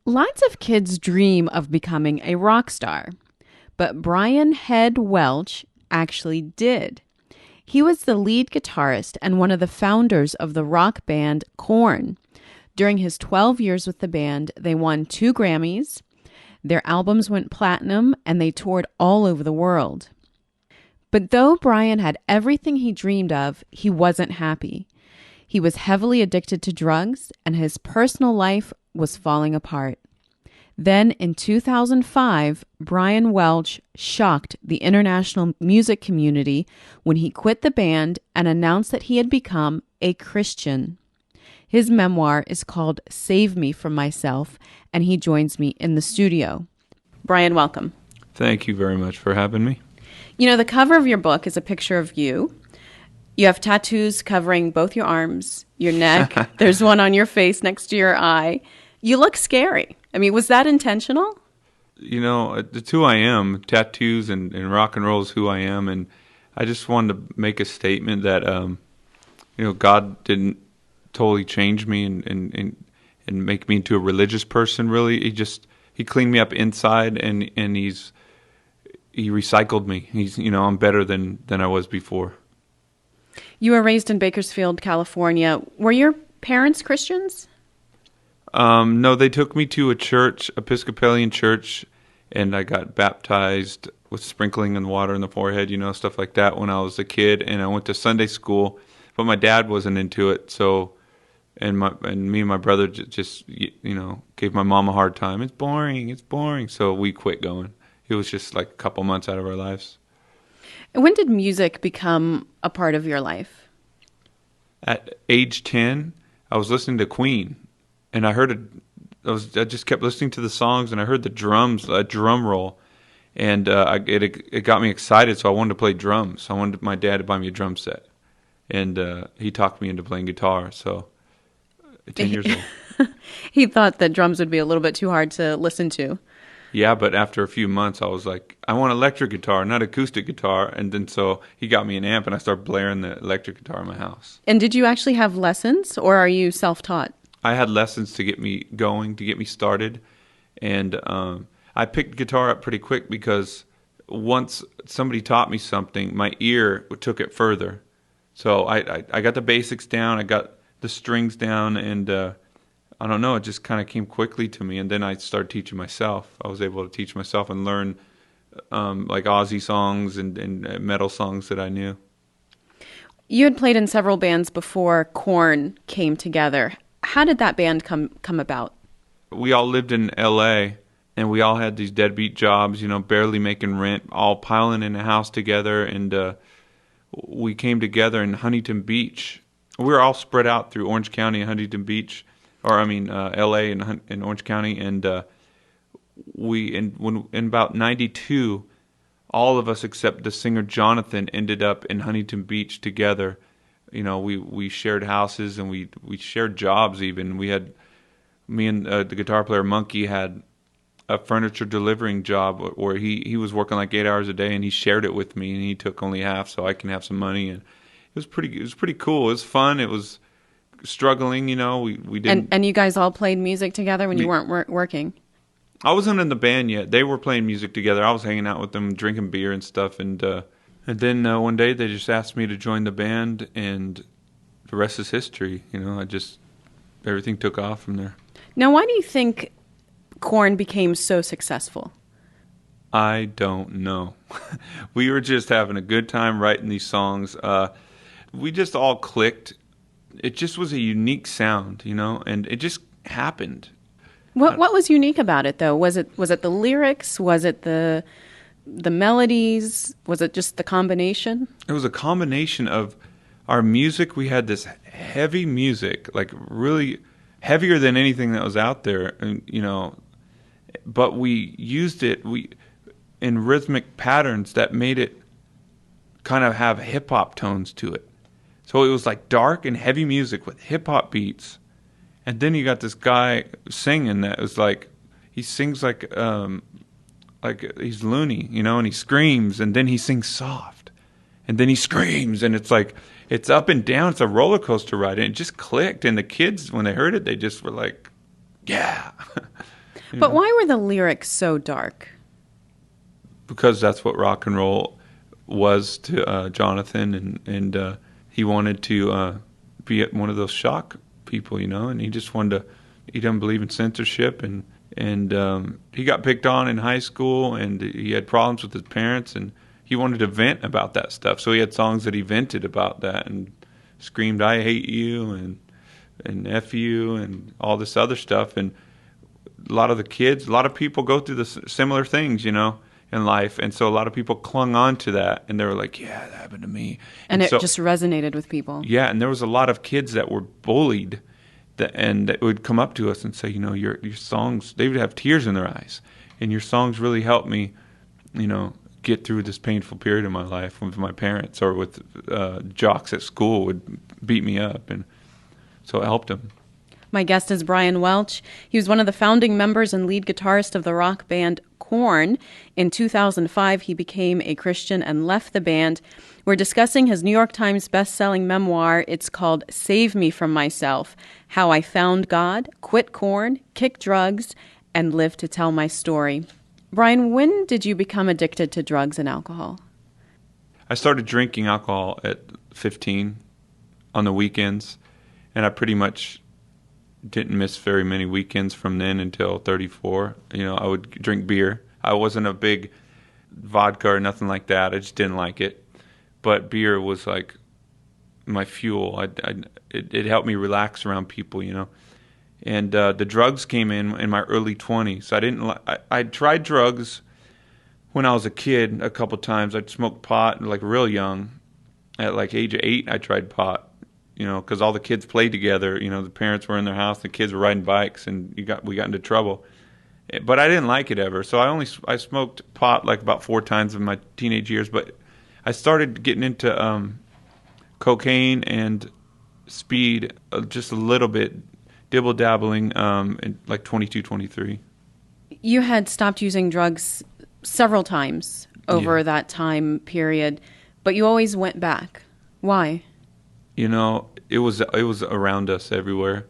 Lots of kids dream of becoming a rock star, but Brian Head Welch actually did. He was the lead guitarist and one of the founders of the rock band Korn. During his 12 years with the band, they won 2 Grammys, their albums went platinum, and they toured all over the world. But though Brian had everything he dreamed of, he wasn't happy. He was heavily addicted to drugs, and his personal life was falling apart. Then in 2005, Brian Welch shocked the international music community when he quit the band and announced that he had become a Christian. His memoir is called Save Me From Myself, and he joins me in the studio. Brian, welcome. Thank you very much for having me. You know, the cover of your book is a picture of you. You have tattoos covering both your arms, your neck. There's one on your face next to your eye. You look scary. I mean, was that intentional? You know, it's who I am. Tattoos and rock and roll is who I am. And I just wanted to make a statement that, God didn't totally change me and make me into a religious person, really. He cleaned me up inside and he recycled me. I'm better than I was before. You were raised in Bakersfield, California. Were your parents Christians? No, they took me to a church, Episcopalian church, and I got baptized with sprinkling and water in the forehead, stuff like that when I was a kid. And I went to Sunday school, but my dad wasn't into it. So, and me and my brother just gave my mom a hard time. It's boring. So we quit going. It was just like a couple months out of our lives. When did music become a part of your life? At age 10, I was listening to Queen, and I just kept listening to the songs, and I heard the drums, a drum roll, and it got me excited. So I wanted to play drums. I wanted my dad to buy me a drum set, and he talked me into playing guitar. So 10 years old. He thought that drums would be a little bit too hard to listen to. Yeah, but after a few months, I was like, I want electric guitar, not acoustic guitar. And then so he got me an amp, and I started blaring the electric guitar in my house. And did you actually have lessons, or are you self-taught? I had lessons to get me going, to get me started. And I picked guitar up pretty quick because once somebody taught me something, my ear took it further. So I got the basics down, I got the strings down, and I don't know, it just kind of came quickly to me, and then I started teaching myself. I was able to teach myself and learn like Aussie songs and metal songs that I knew. You had played in several bands before Korn came together. How did that band come about? We all lived in L.A., and we all had these deadbeat jobs, barely making rent, all piling in a house together, and we came together in Huntington Beach. We were all spread out through Orange County and Huntington Beach, L.A. and Orange County, and in about 92, all of us except the singer Jonathan ended up in Huntington Beach together. We shared houses and we shared jobs even. Me and the guitar player Monkey had a furniture delivering job where he was working like 8 hours a day, and he shared it with me, and he took only half so I can have some money, and it was pretty cool. It was fun. It was struggling, we didn't. And you guys all played music together when you weren't working? I wasn't in the band yet. They were playing music together. I was hanging out with them, drinking beer and stuff, and then one day they just asked me to join the band, and the rest is history. Everything took off from there. Now, why do you think Korn became so successful? I don't know. We were just having a good time writing these songs. We just all clicked. It just was a unique sound, and it just happened. What was unique about it, though? Was it the lyrics? Was it the melodies? Was it just the combination? It was a combination of our music. We had this heavy music, like really heavier than anything that was out there, and but we used it in rhythmic patterns that made it kind of have hip hop tones to it. So it was like dark and heavy music with hip hop beats, and then you got this guy singing that was like, he sings like he's loony, and he screams, and then he sings soft, and then he screams, and it's like, it's up and down. It's a roller coaster ride, and it just clicked. And the kids, when they heard it, they just were like, yeah. But know? why were the lyrics so dark? Because that's what rock and roll was to Jonathan, and he wanted to be one of those shock people, and he just wanted to. He didn't believe in censorship, and he got picked on in high school, and he had problems with his parents, and he wanted to vent about that stuff. So he had songs that he vented about that and screamed, "I hate you," and "F you," and all this other stuff. And a lot of people go through similar things, in life. And so a lot of people clung on to that, and they were like, yeah, that happened to me. And it just resonated with people. Yeah, and there was a lot of kids that were bullied that would come up to us and say, your songs, they would have tears in their eyes. And your songs really helped me, get through this painful period in my life with my parents, or with jocks at school would beat me up. And so it helped them. My guest is Brian Welch. He was one of the founding members and lead guitarist of the rock band Korn. In 2005, he became a Christian and left the band. We're discussing his New York Times best-selling memoir. It's called Save Me From Myself: How I Found God, Quit Korn, Kicked Drugs, and Lived to Tell My Story. Brian, when did you become addicted to drugs and alcohol? I started drinking alcohol at 15 on the weekends, and I pretty much didn't miss very many weekends from then until 34. I would drink beer. I wasn't a big vodka or nothing like that. I just didn't like it. But beer was like my fuel. It helped me relax around people, And the drugs came in my early 20s. I tried drugs when I was a kid a couple times. I'd smoked pot like real young. At like age of 8, I tried pot. Because all the kids played together. The parents were in their house, the kids were riding bikes, and we got into trouble. But I didn't like it ever, so I smoked pot like about 4 times in my teenage years. But I started getting into cocaine and speed just a little bit, dibble-dabbling in like 22, 23. You had stopped using drugs several times over that time period, but you always went back. Why? It was around us everywhere,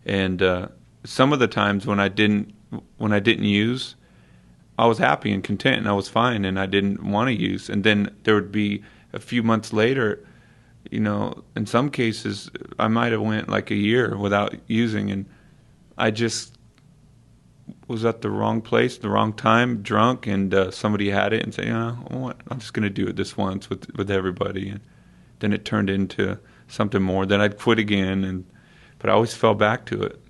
and some of the times when I didn't use, I was happy and content, and I was fine, and I didn't want to use. And then there would be a few months later, in some cases, I might have went like a year without using, and I just was at the wrong place, the wrong time, drunk, and somebody had it and said, I'm just going to do it this once with everybody. And then it turned into something more. Then I'd quit again, but I always fell back to it.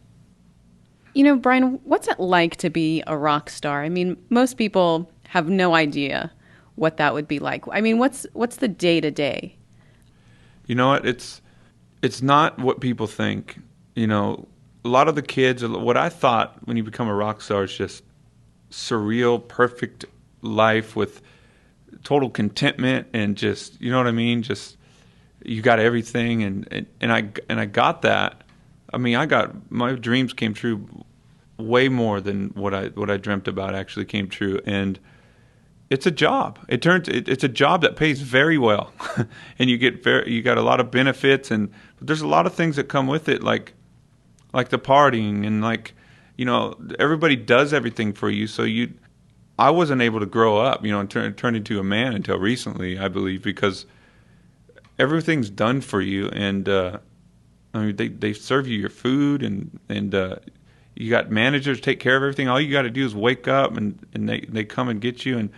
Brian, what's it like to be a rock star? I mean, most people have no idea what that would be like. I mean, what's the day-to-day? You know what? It's not what people think. A lot of the kids, what I thought when you become a rock star is just surreal, perfect life with total contentment and just, you know what I mean? Just you got everything, and I got that. I mean, my dreams came true way more than what I dreamt about actually came true. And it's a job. It's a job that pays very well, and you got a lot of benefits, but there's a lot of things that come with it, like the partying and everybody does everything for you. So I wasn't able to grow up, and turn into a man until recently, I believe, because everything's done for you, and they serve you your food, and you got managers take care of everything. All you got to do is wake up, and they come and get you, and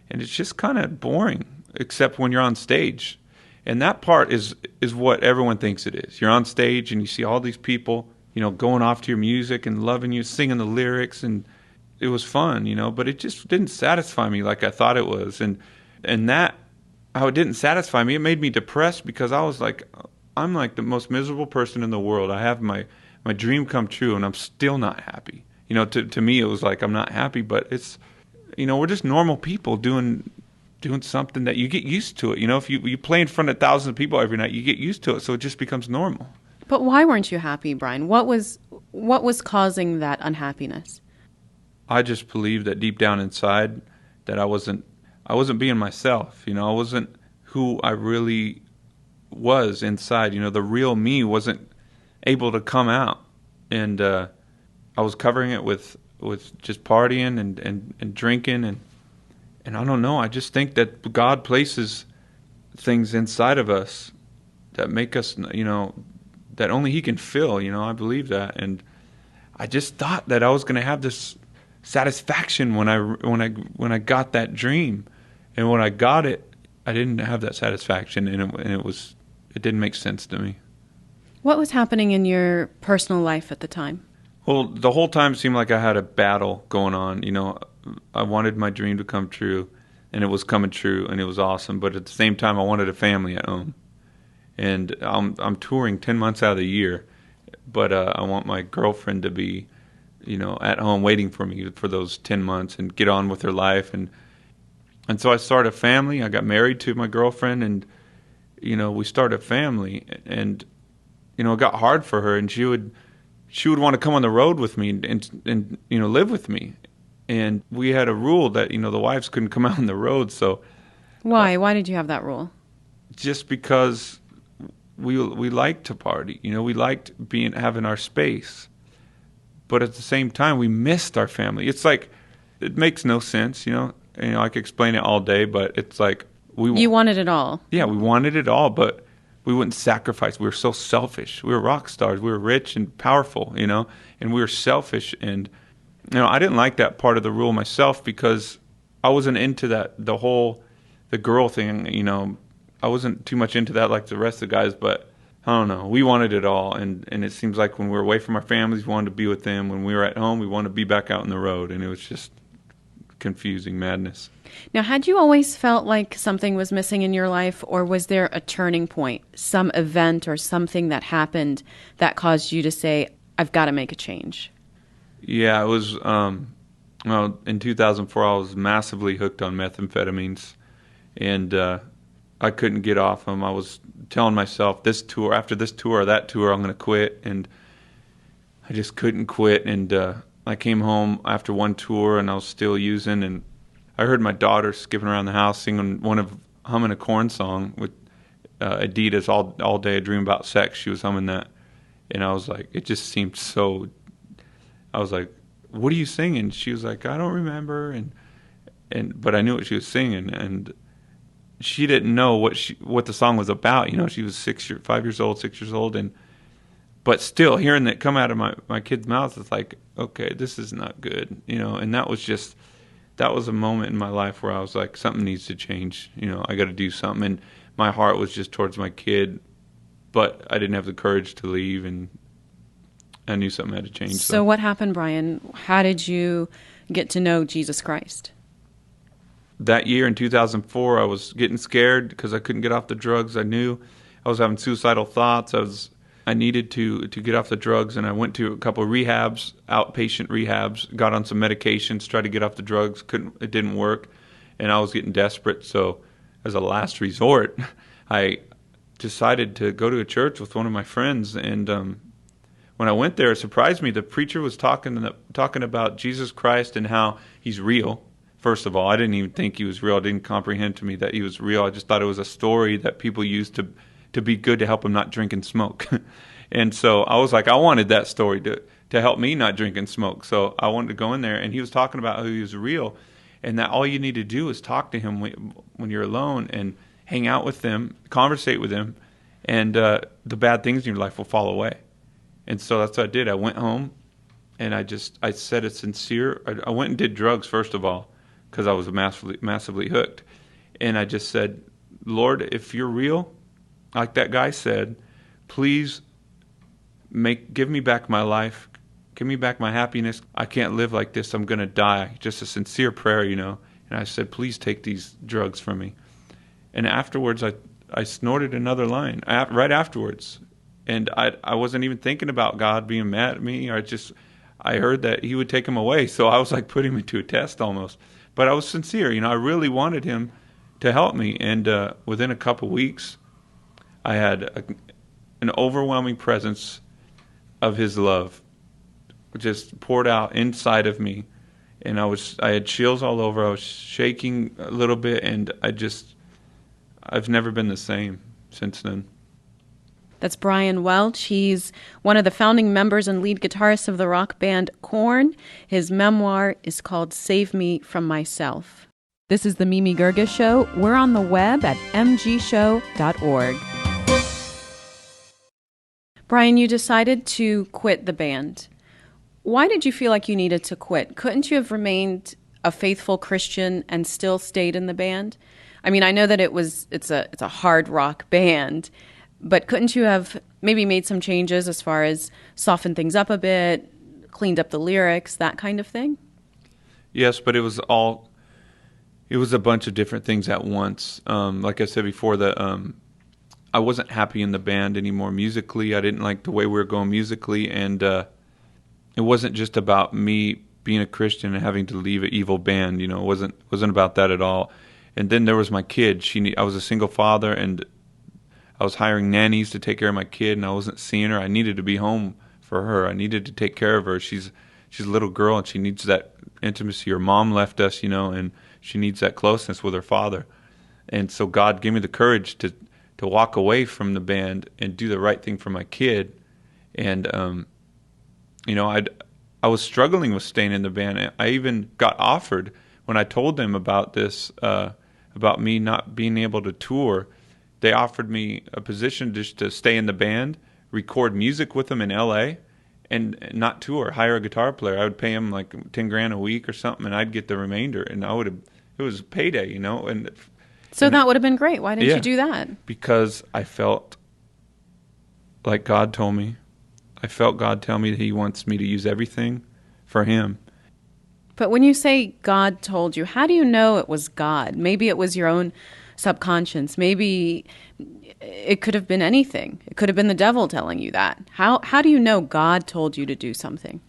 it's just kind of boring, except when you're on stage, and that part is what everyone thinks it is. You're on stage, and you see all these people, going off to your music and loving you, singing the lyrics, and it was fun, but it just didn't satisfy me like I thought it was, and that. How it didn't satisfy me, it made me depressed, because I was like, I'm like the most miserable person in the world. I have my dream come true, and I'm still not happy. To me, it was like I'm not happy, but it's, we're just normal people doing something that you get used to it. If you play in front of thousands of people every night, you get used to it, so it just becomes normal. But why weren't you happy, Brian? What was causing that unhappiness? I just believed that deep down inside that I wasn't being myself. I wasn't who I really was inside. The real me wasn't able to come out, and I was covering it with with just partying and drinking and I don't know. I just think that God places things inside of us that make us, that only He can fill. I believe that, and I just thought that I was going to have this satisfaction when I got that dream, and when I got it, I didn't have that satisfaction, and it didn't make sense to me. What was happening in your personal life at the time? Well, the whole time seemed like I had a battle going on. I wanted my dream to come true, and it was coming true, and it was awesome. But at the same time, I wanted a family at home, and I'm touring 10 months out of the year, but I want my girlfriend to be, at home waiting for me for those 10 months and get on with her life, and so I started a family. I got married to my girlfriend, and we started a family, and it got hard for her, and she would want to come on the road with me and live with me. And we had a rule that, the wives couldn't come out on the road. So why? Why did you have that rule? Just because we liked to party. We liked having our space. But at the same time, we missed our family. It's like, it makes no sense, I could explain it all day, but it's like you wanted it all. Yeah, we wanted it all, but we wouldn't sacrifice. We were so selfish. We were rock stars. We were rich and powerful, and we were selfish. And, I didn't like that part of the rule myself because I wasn't into the girl thing, I wasn't too much into that like the rest of the guys, but I don't know. We wanted it all. And it seems like when we were away from our families, we wanted to be with them. When we were at home, we wanted to be back out on the road. And it was just confusing madness. Now, had you always felt like something was missing in your life, or was there a turning point, some event or something that happened that caused you to say, I've got to make a change? Yeah, it was, in 2004, I was massively hooked on methamphetamines, and I couldn't get off them. I was telling myself, after this tour or that tour, I'm going to quit, and I just couldn't quit, and I came home after one tour, and I was still using, and I heard my daughter skipping around the house humming a Korn song with Adidas, all day I dream about sex. She was humming that, and I was like, it just seemed so. I was like, what are you singing? She was like, I don't remember, but I knew what she was singing, and she didn't know what the song was about. She was 5 years old, 6 years old, but still hearing that come out of my kid's mouth, it's like, okay, this is not good, and that was a moment in my life where I was like, something needs to change. I got to do something. And my heart was just towards my kid, but I didn't have the courage to leave, and I knew something had to change. So what happened, Brian? How did you get to know Jesus Christ? That year in 2004, I was getting scared because I couldn't get off the drugs. I knew I was having suicidal thoughts. I needed to get off the drugs, and I went to a couple of rehabs, outpatient rehabs, got on some medications, tried to get off the drugs. It didn't work, and I was getting desperate. So as a last resort, I decided to go to a church with one of my friends, and when I went there, it surprised me. The preacher was talking about Jesus Christ and how he's real. First of all, I didn't even think he was real. I didn't comprehend to me that he was real. I just thought it was a story that people used to be good, to help them not drink and smoke. And so I was like, I wanted that story to help me not drink and smoke. So I wanted to go in there, and he was talking about how he was real, and that all you need to do is talk to him when you're alone and hang out with him, conversate with him, and the bad things in your life will fall away. And so that's what I did. I went home, and I said a sincere. I went and did drugs first of all, because I was massively hooked, and I just said, Lord, if you're real, like that guy said, please give me back my life, give me back my happiness. I can't live like this. I'm going to die. Just a sincere prayer, And I said, please take these drugs from me. And afterwards, I snorted another line right afterwards. And I wasn't even thinking about God being mad at me. I heard that he would take him away. So I was like putting me to a test almost. But I was sincere. I really wanted him to help me. And within a couple weeks, I had an overwhelming presence of his love just poured out inside of me. And I had chills all over. I was shaking a little bit, and I've never been the same since then. That's Brian Welch. He's one of the founding members and lead guitarist of the rock band Korn. His memoir is called Save Me From Myself. This is the Mimi Geerges Show. We're on the web at mgshow.org. Brian, you decided to quit the band. Why did you feel like you needed to quit? Couldn't you have remained a faithful Christian and still stayed in the band? I mean, I know that it's a hard rock band, but couldn't you have maybe made some changes as far as softened things up a bit, cleaned up the lyrics, that kind of thing? Yes, but it was a bunch of different things at once. Like I said before, I wasn't happy in the band anymore musically. I didn't like the way we were going musically, and it wasn't just about me being a Christian and having to leave an evil band. It wasn't about that at all. And then there was my kid. I was a single father, and I was hiring nannies to take care of my kid, and I wasn't seeing her. I needed to be home for her. I needed to take care of her. She's a little girl, and she needs that intimacy. Her mom left us, and she needs that closeness with her father. And so God gave me the courage to walk away from the band and do the right thing for my kid. And I was struggling with staying in the band. I even got offered, when I told them about this, about me not being able to tour, they offered me a position just to stay in the band, record music with them in L.A., and not tour, hire a guitar player. I would pay him like $10,000 a week or something, and I'd get the remainder. And it was payday, And so that would have been great. Why didn't you do that? Because I felt like God told me. I felt God tell me that He wants me to use everything for Him. But when you say God told you, how do you know it was God? Maybe it was your own subconscious. Maybe it could have been anything. It could have been the devil telling you that. How do you know God told you to do something?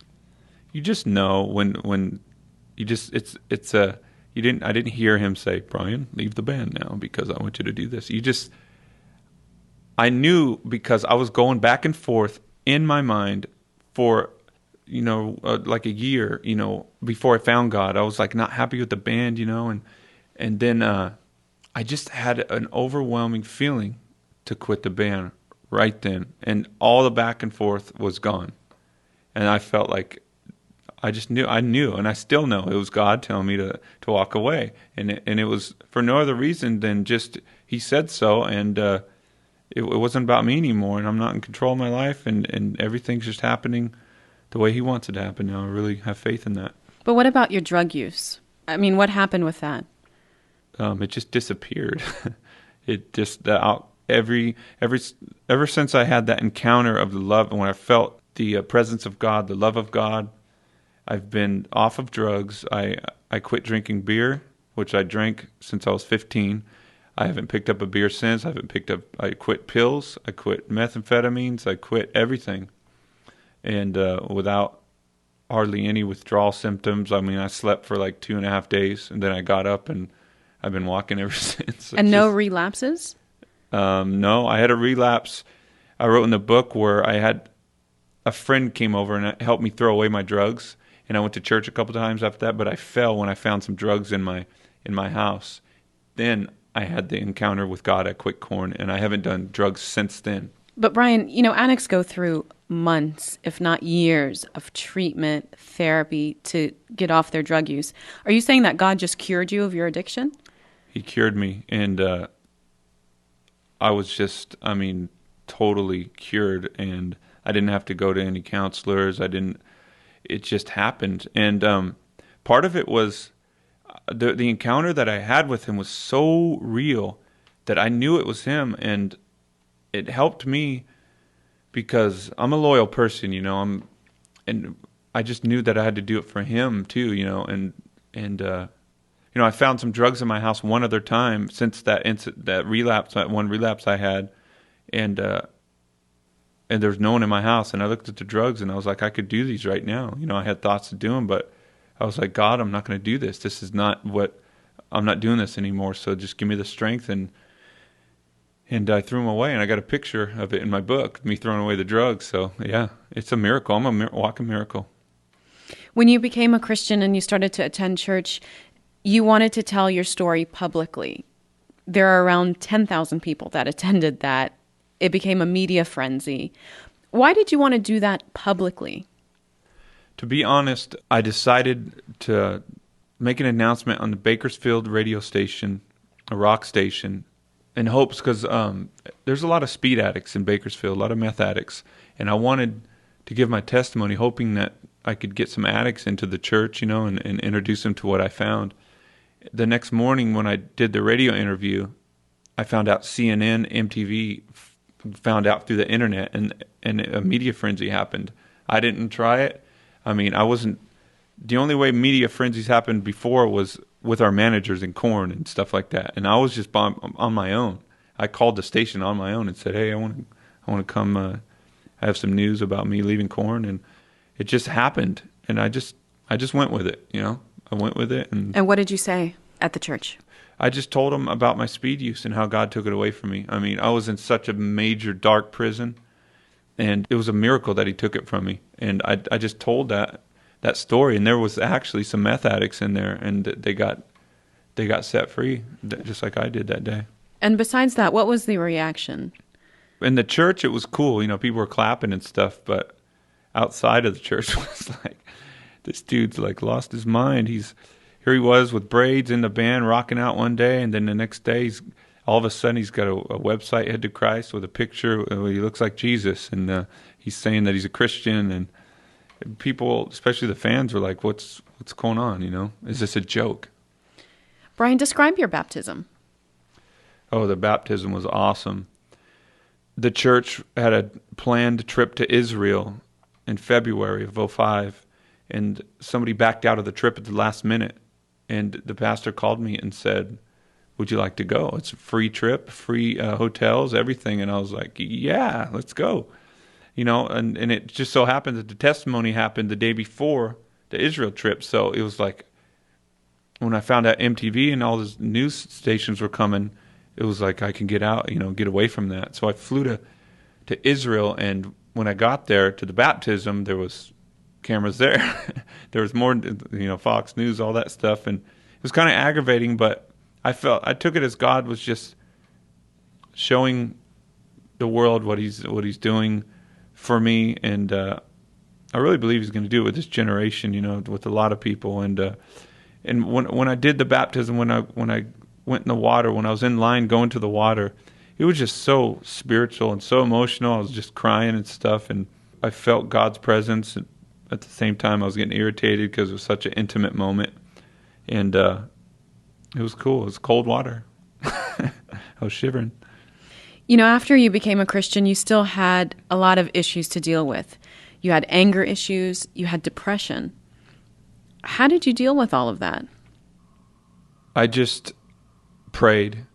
You just know when you just I didn't hear Him say, "Brian, leave the band now because I want you to do this." I knew, because I was going back and forth in my mind for like a year, before I found God. I was like not happy with the band, and then I just had an overwhelming feeling to quit the band right then, and all the back and forth was gone, and I felt like I knew, and I still know it was God telling me to walk away, and it was for no other reason than just He said so, and it wasn't about me anymore, and I'm not in control of my life, and everything's just happening the way He wants it to happen now. I really have faith in that. But what about your drug use? I mean, what happened with that? It just disappeared. It just ever since I had that encounter of the love, and when I felt the presence of God, the love of God, I've been off of drugs. I quit drinking beer, which I drank since I was 15. I haven't picked up a beer since. I quit pills. I quit methamphetamines. I quit everything. And without hardly any withdrawal symptoms. I mean, I slept for like 2.5 days, and then I got up, and I've been walking ever since. And no relapses? No, I had a relapse. I wrote in the book where I had a friend came over and helped me throw away my drugs, and I went to church a couple times after that, but I fell when I found some drugs in my house. Then I had the encounter with God. I quit Korn, and I haven't done drugs since then. But Brian, addicts go through months, if not years, of treatment, therapy to get off their drug use. Are you saying that God just cured you of your addiction? He cured me, and I was totally cured, and I didn't have to go to any counselors. It just happened. And part of it was the encounter that I had with Him was so real that I knew it was Him, and it helped me because I'm a loyal person, and I just knew that I had to do it for Him too, and I found some drugs in my house one other time since that one relapse I had, and there's no one in my house, and I looked at the drugs and I was like, I could do these right now. I had thoughts of doing, but I was like, God, I'm not going to do this. This is not I'm not doing this anymore. So just give me the strength, and I threw them away, and I got a picture of it in my book, me throwing away the drugs. So yeah, it's a miracle. I'm a walking miracle. When you became a Christian and you started to attend church, you wanted to tell your story publicly. There are around 10,000 people that attended that it became a media frenzy. Why did you want to do that publicly? To be honest, I decided to make an announcement on the Bakersfield radio station, a rock station, in hopes because there's a lot of speed addicts in Bakersfield, a lot of meth addicts, and I wanted to give my testimony, hoping that I could get some addicts into the church, and introduce them to what I found. The next morning when I did the radio interview, I found out CNN, MTV found out through the internet, and a media frenzy happened. I didn't try it. I mean, I wasn't. The only way media frenzies happened before was with our managers in Korn and stuff like that, and I was just on my own. I called the station on my own and said, "Hey, I want to come. I have some news about me leaving Korn," and it just happened, and I just went with it. I went with it. And what did you say at the church? I just told them about my speed use and how God took it away from me. I mean, I was in such a major dark prison, and it was a miracle that He took it from me. And I just told that story, and there was actually some meth addicts in there, and they got set free, just like I did that day. And besides that, what was the reaction? In the church, it was cool. People were clapping and stuff, but outside of the church was like, this dude's like lost his mind. Here he was with braids in the band, rocking out one day, and then the next day, all of a sudden, he's got a website, Head to Christ, with a picture where he looks like Jesus, and he's saying that he's a Christian, and people, especially the fans, were like, "What's going on? Is this a joke?" Brian, describe your baptism. Oh, the baptism was awesome. The church had a planned trip to Israel in February of '05, and somebody backed out of the trip at the last minute. And the pastor called me and said, "Would you like to go? It's a free trip, free hotels, everything." And I was like, "Yeah, let's go." And it just so happened that the testimony happened the day before the Israel trip. So it was like, when I found out MTV and all those news stations were coming, it was like I can get out, get away from that. So I flew to Israel, and when I got there to the baptism, there was cameras there. There was more, Fox News, all that stuff, and it was kind of aggravating, but I took it as God was just showing the world what he's doing for me, and I really believe He's going to do it with this generation, with a lot of people. And when I did the baptism, when I went in the water, when I was in line going to the water, it was just so spiritual and so emotional. I was just crying and stuff, and I felt God's presence. And at the same time, I was getting irritated because it was such an intimate moment, and it was cool. It was cold water. I was shivering. After you became a Christian, you still had a lot of issues to deal with. You had anger issues, you had depression. How did you deal with all of that? I just prayed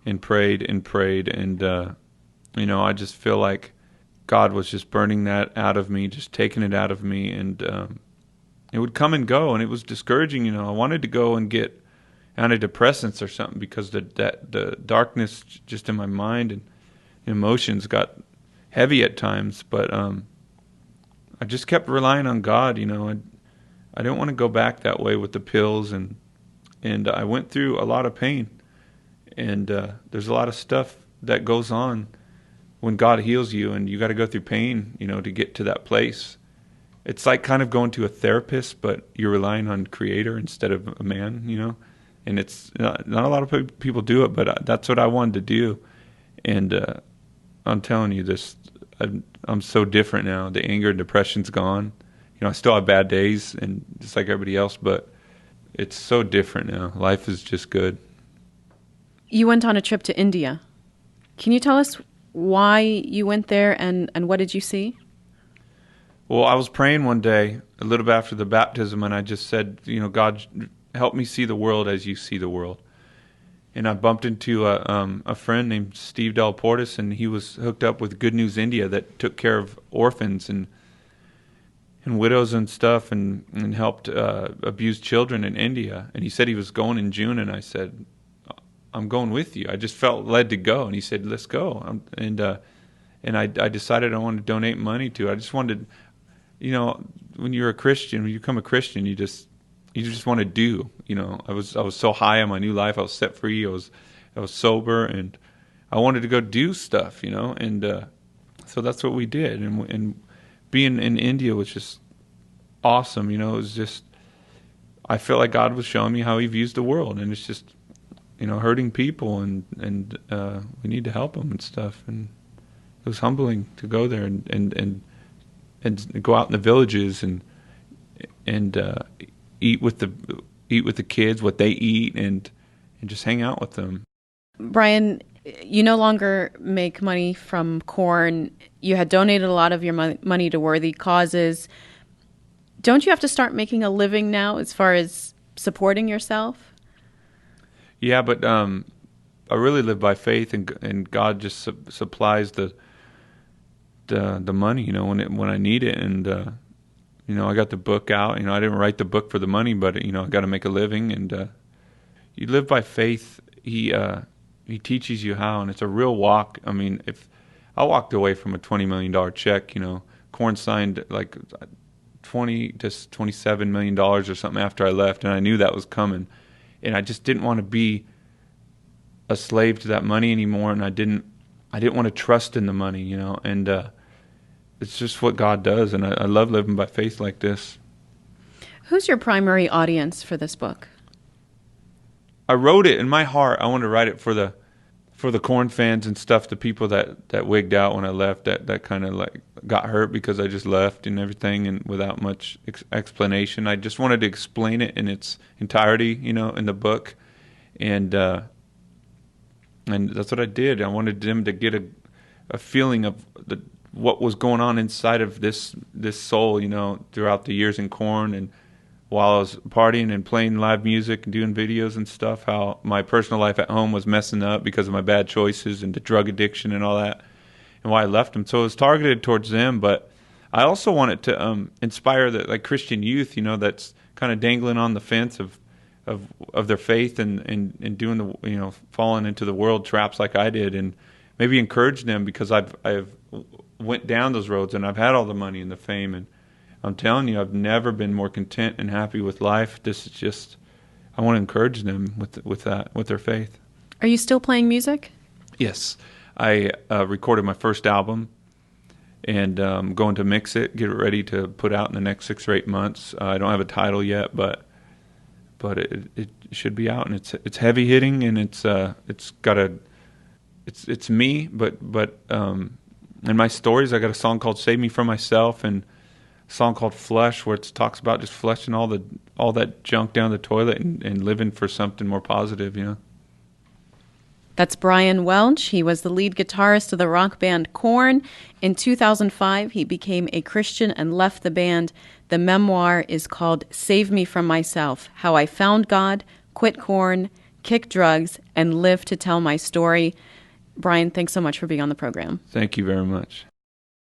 and prayed and prayed, and I just feel like God was just burning that out of me, just taking it out of me, and it would come and go, and it was discouraging. I wanted to go and get antidepressants or something because the darkness just in my mind and emotions got heavy at times, but I just kept relying on God. I didn't want to go back that way with the pills, and I went through a lot of pain, and there's a lot of stuff that goes on when God heals you, and you got to go through pain, to get to that place. It's like kind of going to a therapist, but you're relying on Creator instead of a man, and it's not a lot of people do it, but that's what I wanted to do. And I'm telling you this, I'm so different now. The anger and depression's gone. I still have bad days, and just like everybody else, but it's so different now. Life is just good. You went on a trip to India. Can you tell us why you went there, and what did you see? Well, I was praying one day, a little bit after the baptism, and I just said, God, help me see the world as you see the world. And I bumped into a friend named Steve Del Portis, and he was hooked up with Good News India that took care of orphans and widows and stuff, and helped abused children in India. And he said he was going in June, and I said, I'm going with you. I just felt led to go, and he said, let's go. And I decided I wanted to donate money to it. I just wanted, when you're a Christian, when you become a Christian, you just want to do. I was so high on my new life. I was set free. I was sober, and I wanted to go do stuff, you know, and so that's what we did. And being in India was just awesome, you know. It was just, I felt like God was showing me how He views the world, and it's just, you know, hurting people, and we need to help them and stuff. And it was humbling to go there and go out in the villages and eat with the kids what they eat, and just hang out with them. Brian, you no longer make money from Korn. You had donated a lot of your money to worthy causes. Don't you have to start making a living now as far as supporting yourself? Yeah, but I really live by faith, and God just supplies the money, you know, when I need it. And you know, I got the book out. You know, I didn't write the book for the money, but you know, I got to make a living, and you live by faith. He teaches you how, and it's a real walk. I mean, if I walked away from a $20 million check, you know, Korn signed like $20 to $27 million or something after I left, and I knew that was coming, and I just didn't want to be a slave to that money anymore, and I didn't want to trust in the money, you know, and it's just what God does, and I love living by faith like this. Who's your primary audience for this book? I wrote it in my heart. I wanted to write it for the Korn fans and stuff, the people that wigged out when I left, that kind of like got hurt because I just left and everything, and without much explanation. I just wanted to explain it in its entirety, you know, in the book, and that's what I did. I wanted them to get a feeling of what was going on inside of this soul, you know, throughout the years in Korn, and while I was partying and playing live music and doing videos and stuff, how my personal life at home was messing up because of my bad choices and the drug addiction and all that, and why I left them. So it was targeted towards them, but I also wanted to inspire the like Christian youth, you know, that's kind of dangling on the fence of their faith and doing the, you know, falling into the world traps like I did, and maybe encourage them, because I've went down those roads and I've had all the money and the fame, and I'm telling you, I've never been more content and happy with life. This is just, I want to encourage them with that, with their faith. Are you still playing music? Yes. I recorded my first album, and going to mix it, get it ready to put out in the next 6 or 8 months. I don't have a title yet, but it should be out, and it's heavy hitting, and it's me, but in my stories, I got a song called "Save Me From Myself" and a song called "Flush," where it talks about just flushing all that junk down the toilet and living for something more positive, you know. That's Brian Welch. He was the lead guitarist of the rock band Korn. In 2005, he became a Christian and left the band. The memoir is called "Save Me From Myself: How I Found God, Quit Korn, Kicked Drugs, and Lived to Tell My Story." Brian, thanks so much for being on the program. Thank you very much.